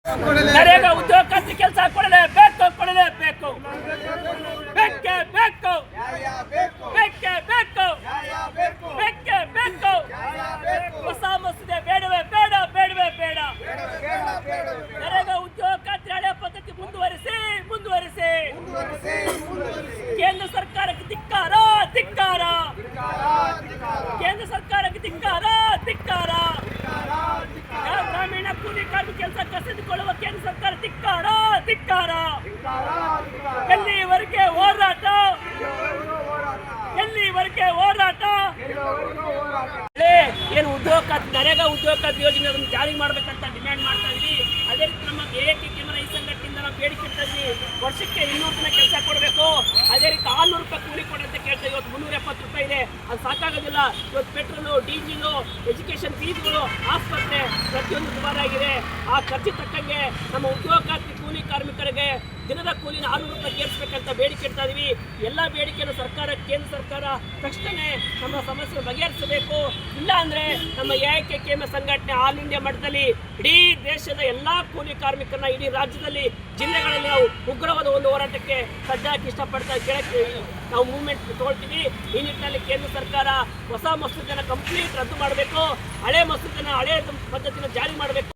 ನರೇಗಾ ಉದ್ಯೋಗ ಖಾತ್ರಿ ಕೆಲಸ ಕೊಡಲೇಬೇಕು, ಕೊಡಲೇಬೇಕು, ಬೇಕೇ ಬೇಕು, ಬೇಕೇ ಬೇಕು, ಬೇಕೇ ಬೇಕು. ಹೊಸ ಮಸೂದೆ ಬೇಡವೇ ಬೇಡ, ಬೇಡವೇ ಬೇಡ. ನರೇಗಾ ಉದ್ಯೋಗ ಖಾತ್ರಿ ಹಳೆ ಪದ್ಧತಿ ಮುಂದುವರಿಸಿ, ಮುಂದುವರಿಸಿ. ಕೇಂದ್ರ ಸರ್ಕಾರಕ್ಕೆ ಧಿಕ್ಕಾರ, ಧಿಕ್ಕಾರ. ಕೇಂದ್ರ ಸರ್ಕಾರಕ್ಕೆ ಧಿಕ್ಕಾರ, ಧಿಕ್ಕಾರ. ಗ್ರಾಮೀಣ ಕೂಲಿ ಕಾರ್ಮಿಕ ಕೆಲಸ ಕಸಿದುಕೊಳ್ಳುವ ಕೇಂದ್ರ ಸರ್ಕಾರ ಧಿಕ್ಕಾರ, ಧಿಕ್ಕಾರ. ಎಲ್ಲಿವರೆಗೆ ಹೋರಾಟ, ಎಲ್ಲಿವರೆಗೆ ಹೋರಾಟ? ಏನು ಉದ್ಯೋಗ ಖಾತ್ರಿ, ನರೇಗಾ ಉದ್ಯೋಗ ಖಾತ್ರಿ ಯೋಜನೆ ಅದನ್ನು ಜಾರಿ ಮಾಡಬೇಕಂತ ಡಿಮ್ಯಾಂಡ್ ಮಾಡ್ತಾ ಇದ್ವಿ. ಅದೇ ರೀತಿ ನಮ್ಮ AAK ಈ ಸಂಘಟನೆಯಿಂದ ನಾವು ಬೇಡಿಕೆ ಇಡ್ತಾ ಇದ್ವಿ. ವರ್ಷಕ್ಕೆ 200 ದಿನ ಕೆಲಸ ಕೊಡಬೇಕು. ಅದೇ ರೀತಿ 600 ರೂಪಾಯಿ ಕೂಲಿ ಕೊಡಿ ಅಂತ ಕೇಳ್ತಾ. ಇವತ್ತು 370 ರೂಪಾಯಿ ಇದೆ, ಅದು ಸಾಕಾಗೋದಿಲ್ಲ. ಇವತ್ತು ಪೆಟ್ರೋಲು, ಡೀಸೆಲು, ಎಜುಕೇಷನ್ ಫೀಸ್ಗಳು, ಆಸ್ಪತ್ರೆ ಪ್ರತಿಯೊಂದು ದುಬಾರಾಗಿದೆ. ಆ ಖರ್ಚು ತಕ್ಕಂಗೆ ನಮ್ಮ ಉದ್ಯೋಗ ಖಾತ್ರಿ ಕೂಲಿ ಕಾರ್ಮಿಕರಿಗೆ ದಿನದ ಕೂಲಿನ 600 ರೂಪಾಯಿ ಏರಿಸಬೇಕಂತ ಬೇಡಿಕೆ ಇಡ್ತಾ ಇದೀವಿ. ಎಲ್ಲ ಬೇಡಿಕೆಯನ್ನು ಸರ್ಕಾರ, ಕೇಂದ್ರ ಸರ್ಕಾರ ತಕ್ಷಣವೇ ನಮ್ಮ ಸಮಸ್ಯೆ ಬಗೆಹರಿಸಬೇಕು. ಇಲ್ಲ ಅಂದ್ರೆ ನಮ್ಮ AAK ಸಂಘಟನೆ ಆಲ್ ಇಂಡಿಯಾ ಮಟ್ಟದಲ್ಲಿ ಇಡೀ ದೇಶದ ಎಲ್ಲಾ ಕೂಲಿ ಕಾರ್ಮಿಕರನ್ನ, ಇಡೀ ರಾಜ್ಯದಲ್ಲಿ ಜಿಲ್ಲೆಗಳಲ್ಲಿ ನಾವು ಉಗ್ರವಾದ ಒಂದು ಹೋರಾಟಕ್ಕೆ ಸಜ್ಜಾಗಿ ಇಷ್ಟಪಡ್ತಾ ಕೇಳಕ್ಕೆ ನಾವು ಮೂವ್ಮೆಂಟ್ ತಗೊಳ್ತೀವಿ. ಈ ನಿಟ್ಟಿನಲ್ಲಿ ಕೇಂದ್ರ ಸರ್ಕಾರ ಹೊಸ ಮಸೂದೆನ ಕಂಪ್ಲೀಟ್ ರದ್ದು ಮಾಡಬೇಕು, ಹಳೆ ಮಸೂದೆನ, ಹಳೆ ಪದ್ಧತಿನ ಜಾರಿ ಮಾಡಬೇಕು.